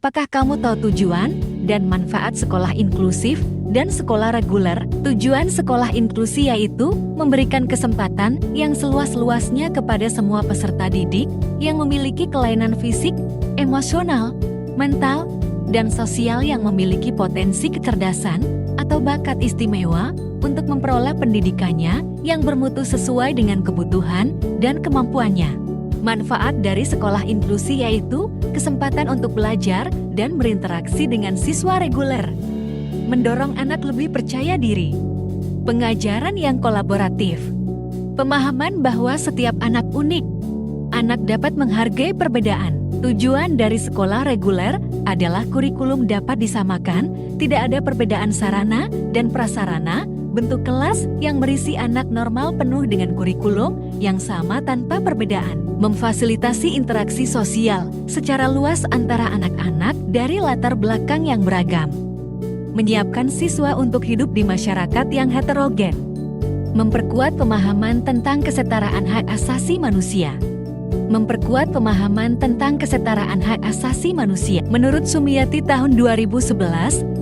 Apakah kamu tahu tujuan dan manfaat sekolah inklusif dan sekolah reguler? Tujuan sekolah inklusi yaitu memberikan kesempatan yang seluas-luasnya kepada semua peserta didik yang memiliki kelainan fisik, emosional, mental, dan sosial yang memiliki potensi kecerdasan atau bakat istimewa untuk memperoleh pendidikannya yang bermutu sesuai dengan kebutuhan dan kemampuannya. Manfaat dari sekolah inklusi yaitu kesempatan untuk belajar dan berinteraksi dengan siswa reguler, mendorong anak lebih percaya diri, pengajaran yang kolaboratif, pemahaman bahwa setiap anak unik, anak dapat menghargai perbedaan. Tujuan dari sekolah reguler adalah kurikulum dapat disamakan, tidak ada perbedaan sarana dan prasarana, bentuk kelas yang berisi anak normal penuh dengan kurikulum yang sama tanpa perbedaan, memfasilitasi interaksi sosial secara luas antara anak-anak dari latar belakang yang beragam, menyiapkan siswa untuk hidup di masyarakat yang heterogen, memperkuat pemahaman tentang kesetaraan hak asasi manusia. Memperkuat pemahaman tentang kesetaraan hak asasi manusia. Menurut Sumiati tahun 2011,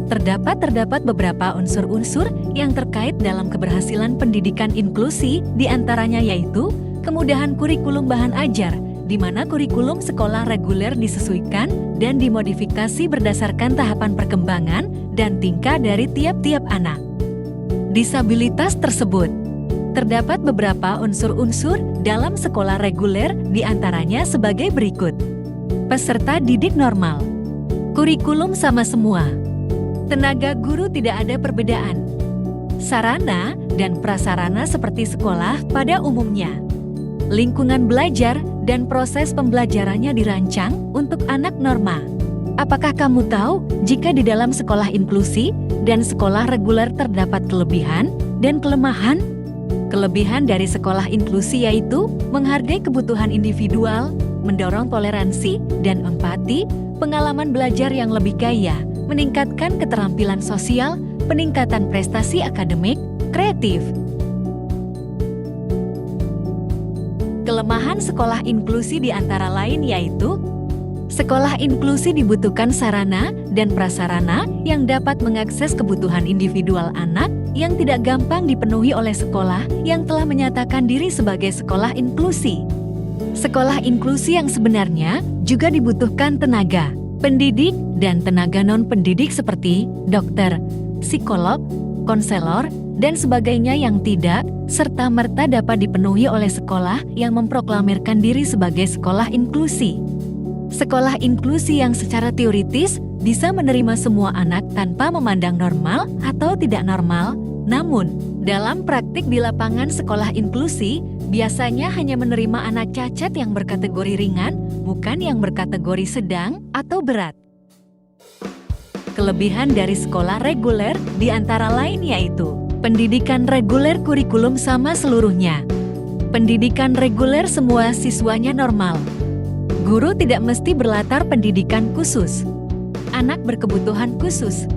terdapat beberapa unsur-unsur yang terkait dalam keberhasilan pendidikan inklusi, diantaranya yaitu kemudahan kurikulum bahan ajar, di mana kurikulum sekolah reguler disesuaikan dan dimodifikasi berdasarkan tahapan perkembangan dan tingkah dari tiap-tiap anak. Disabilitas tersebut terdapat beberapa unsur-unsur dalam sekolah reguler, diantaranya sebagai berikut. Peserta didik normal. Kurikulum sama semua. Tenaga guru tidak ada perbedaan. Sarana dan prasarana seperti sekolah pada umumnya. Lingkungan belajar dan proses pembelajarannya dirancang untuk anak norma. Apakah kamu tahu jika di dalam sekolah inklusi dan sekolah reguler terdapat kelebihan dan kelemahan? Kelebihan dari sekolah inklusi yaitu menghargai kebutuhan individual, mendorong toleransi dan empati, pengalaman belajar yang lebih kaya, meningkatkan keterampilan sosial, peningkatan prestasi akademik, kreatif. Kelemahan sekolah inklusi di antara lain yaitu sekolah inklusi dibutuhkan sarana dan prasarana yang dapat mengakses kebutuhan individual anak yang tidak gampang dipenuhi oleh sekolah yang telah menyatakan diri sebagai sekolah inklusi. Sekolah inklusi yang sebenarnya juga dibutuhkan tenaga pendidik dan tenaga non-pendidik seperti dokter, psikolog, konselor, dan sebagainya yang tidak serta-merta dapat dipenuhi oleh sekolah yang memproklamirkan diri sebagai sekolah inklusi. Sekolah inklusi yang secara teoritis bisa menerima semua anak tanpa memandang normal atau tidak normal, namun dalam praktik di lapangan sekolah inklusi biasanya hanya menerima anak cacat yang berkategori ringan, bukan yang berkategori sedang atau berat. Kelebihan dari sekolah reguler di antara lain yaitu pendidikan reguler kurikulum sama seluruhnya. Pendidikan reguler semua siswanya normal. Guru tidak mesti berlatar pendidikan khusus. Anak berkebutuhan khusus.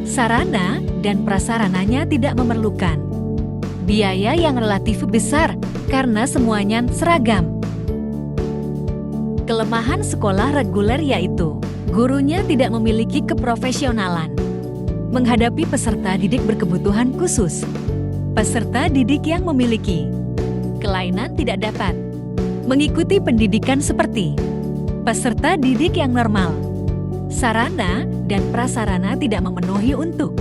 Sarana dan prasarananya tidak memerlukan biaya yang relatif besar karena semuanya seragam. Kelemahan sekolah reguler yaitu gurunya tidak memiliki keprofesionalan menghadapi peserta didik berkebutuhan khusus. Peserta didik yang memiliki kelainan tidak dapat mengikuti pendidikan seperti peserta didik yang normal. Sarana dan prasarana tidak memenuhi untuk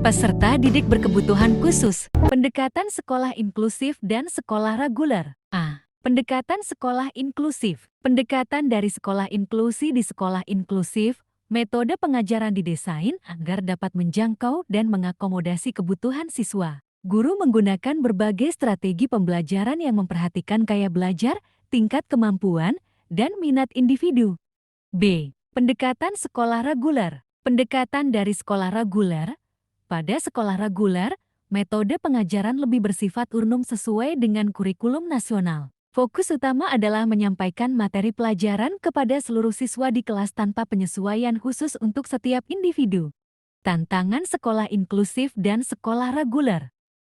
peserta didik berkebutuhan khusus. Pendekatan sekolah inklusif dan sekolah reguler. A. Pendekatan sekolah inklusif. Pendekatan dari sekolah inklusi di sekolah inklusif, metode pengajaran didesain agar dapat menjangkau dan mengakomodasi kebutuhan siswa. Guru menggunakan berbagai strategi pembelajaran yang memperhatikan gaya belajar, tingkat kemampuan, dan minat individu. B. Pendekatan sekolah reguler. Pendekatan dari sekolah reguler. Pada sekolah reguler, metode pengajaran lebih bersifat urunum sesuai dengan kurikulum nasional. Fokus utama adalah menyampaikan materi pelajaran kepada seluruh siswa di kelas tanpa penyesuaian khusus untuk setiap individu. Tantangan sekolah inklusif dan sekolah reguler.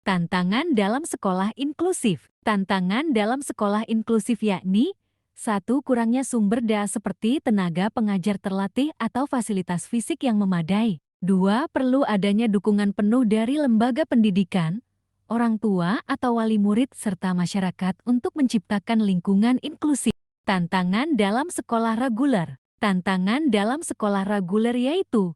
Tantangan dalam sekolah inklusif. Tantangan dalam sekolah inklusif yakni 1. Kurangnya sumber daya seperti tenaga pengajar terlatih atau fasilitas fisik yang memadai. 2. Perlu adanya dukungan penuh dari lembaga pendidikan, orang tua atau wali murid serta masyarakat untuk menciptakan lingkungan inklusif. Tantangan dalam sekolah reguler. Tantangan dalam sekolah reguler yaitu: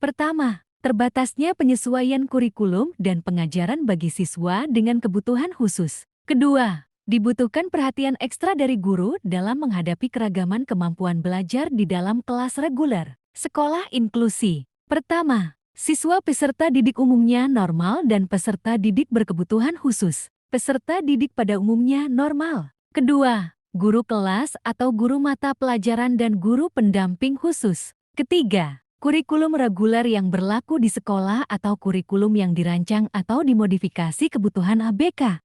pertama, terbatasnya penyesuaian kurikulum dan pengajaran bagi siswa dengan kebutuhan khusus. Kedua, dibutuhkan perhatian ekstra dari guru dalam menghadapi keragaman kemampuan belajar di dalam kelas reguler. Sekolah inklusi. Pertama, siswa peserta didik umumnya normal dan peserta didik berkebutuhan khusus. Peserta didik pada umumnya normal. Kedua, guru kelas atau guru mata pelajaran dan guru pendamping khusus. Ketiga, kurikulum reguler yang berlaku di sekolah atau kurikulum yang dirancang atau dimodifikasi kebutuhan ABK.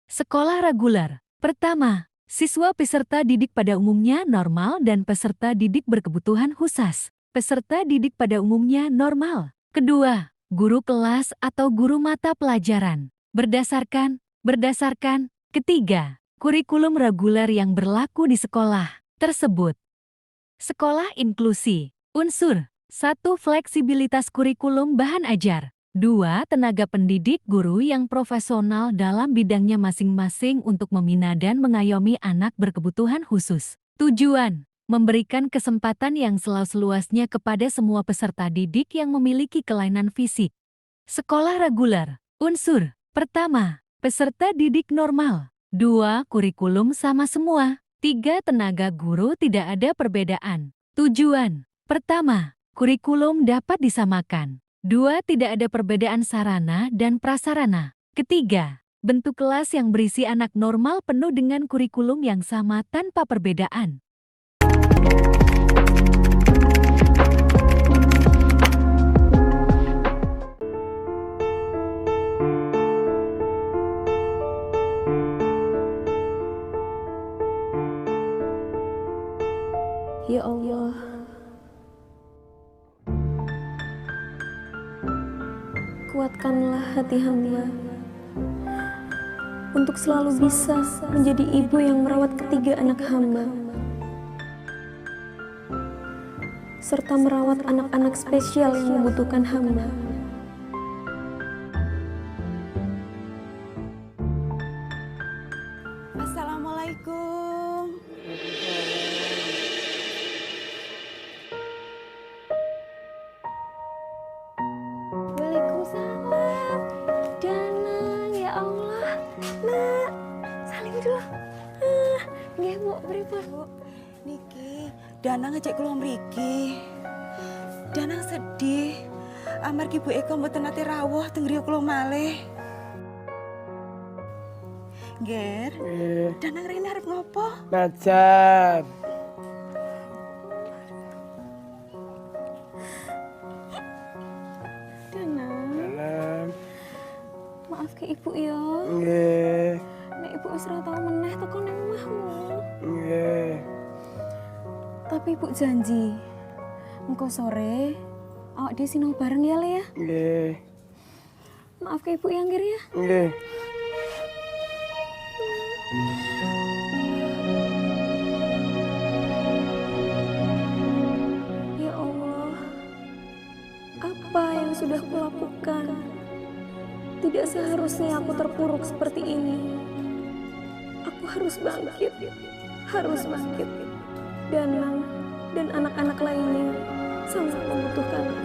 Sekolah reguler. Pertama, siswa peserta didik pada umumnya normal dan peserta didik berkebutuhan khusus. Peserta didik pada umumnya normal. Kedua, guru kelas atau guru mata pelajaran. Berdasarkan. Ketiga, kurikulum reguler yang berlaku di sekolah tersebut. Sekolah inklusi. Unsur 1. Fleksibilitas kurikulum bahan ajar. 2. Tenaga pendidik guru yang profesional dalam bidangnya masing-masing untuk membina dan mengayomi anak berkebutuhan khusus. Tujuan: memberikan kesempatan yang seluas-luasnya kepada semua peserta didik yang memiliki kelainan fisik. Sekolah reguler. Unsur pertama, peserta didik normal. 2. Kurikulum sama semua. 3. Tenaga guru tidak ada perbedaan. Tujuan: pertama, kurikulum dapat disamakan. 2. Tidak ada perbedaan sarana dan prasarana. Ketiga, bentuk kelas yang berisi anak normal penuh dengan kurikulum yang sama tanpa perbedaan. Ya Allah, kuatkanlah hati hamba untuk selalu bisa menjadi ibu yang merawat ketiga anak hamba, serta merawat anak-anak spesial yang membutuhkan hamba. Assalamualaikum. Waalaikumsalam. Danang, ya Allah. Nak, salim dulu. Nggih, Bu, pripun, Bu? Niki, Danang ngejek kula mriki. Danang sedih. Amargi Bu Eka mboten nate rawuh teng griya kula malih. Ger, Danang rene arep ngopo? Najan. Danang, maaf ke Ibu ya. Nggih. Nek Ibu wis ora tau meneh teko ning omahmu. Nggih. Tapi Ibu janji, engko sore awak dhewe sinau bareng ya, Le ya. Nggih. Maaf ke Ibu ya, Ngir ya. Nggih. Ya Allah, apa yang sudah kulakukan? Tidak seharusnya aku terpuruk seperti ini. Aku harus bangkit. Danang dan anak-anak lainnya sangat membutuhkanku.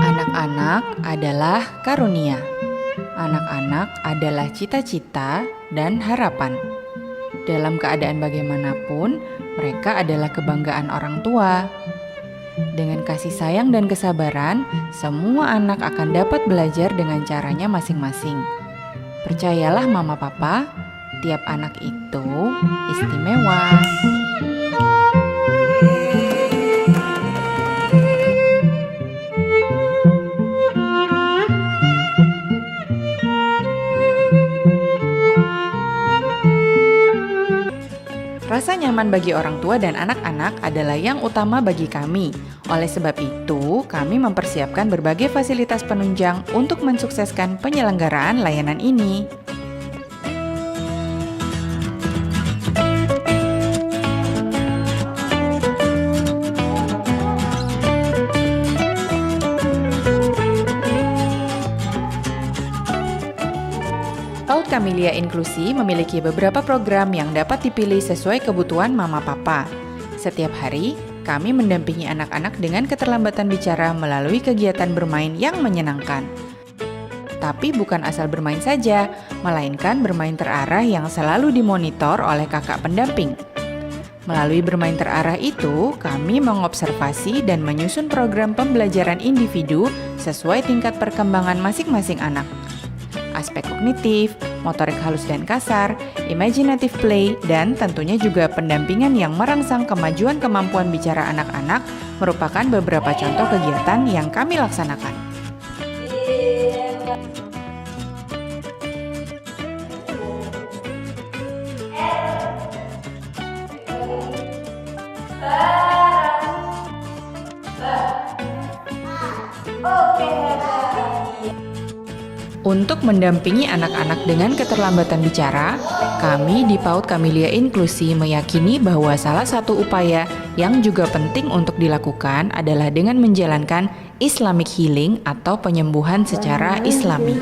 Anak-anak adalah karunia. Anak-anak adalah cita-cita dan harapan. Dalam keadaan bagaimanapun, mereka adalah kebanggaan orang tua. Dengan kasih sayang dan kesabaran, semua anak akan dapat belajar dengan caranya masing-masing. Percayalah Mama Papa, tiap anak itu istimewa. Rasa nyaman bagi orang tua dan anak-anak adalah yang utama bagi kami. Oleh sebab itu, kami mempersiapkan berbagai fasilitas penunjang untuk mensukseskan penyelenggaraan layanan ini. PAUD Camellia Inklusi memiliki beberapa program yang dapat dipilih sesuai kebutuhan mama papa. Setiap hari, kami mendampingi anak-anak dengan keterlambatan bicara melalui kegiatan bermain yang menyenangkan. Tapi bukan asal bermain saja, melainkan bermain terarah yang selalu dimonitor oleh kakak pendamping. Melalui bermain terarah itu, kami mengobservasi dan menyusun program pembelajaran individu sesuai tingkat perkembangan masing-masing anak. Aspek kognitif, motorik halus dan kasar, imaginative play, dan tentunya juga pendampingan yang merangsang kemajuan kemampuan bicara anak-anak merupakan beberapa contoh kegiatan yang kami laksanakan. Untuk mendampingi anak-anak dengan keterlambatan bicara, kami di PAUD Camellia Inklusi meyakini bahwa salah satu upaya yang juga penting untuk dilakukan adalah dengan menjalankan Islamic Healing atau penyembuhan secara Islami.